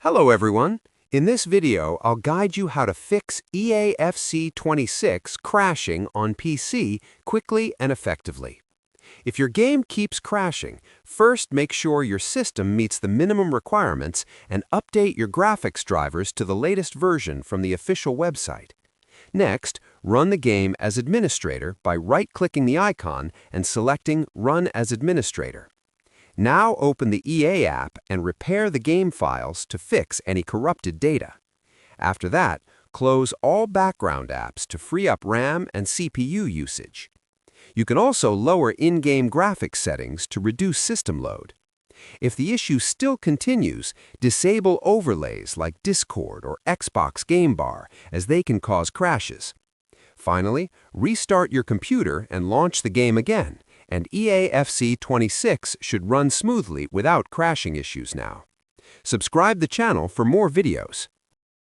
Hello everyone. In this video, I'll guide you how to fix EAFC26 crashing on PC quickly and effectively. If your game keeps crashing, first make sure your system meets the minimum requirements and update your graphics drivers to the latest version from the official website. Next, run the game as administrator by right-clicking the icon and selecting Run as Administrator. Now open the EA app and repair the game files to fix any corrupted data. After that, close all background apps to free up RAM and CPU usage. You can also lower in-game graphics settings to reduce system load. If the issue still continues, disable overlays like Discord or Xbox Game Bar, as they can cause crashes. Finally, restart your computer and launch the game again, and EAFC26 should run smoothly without crashing issues now. Subscribe the channel for more videos.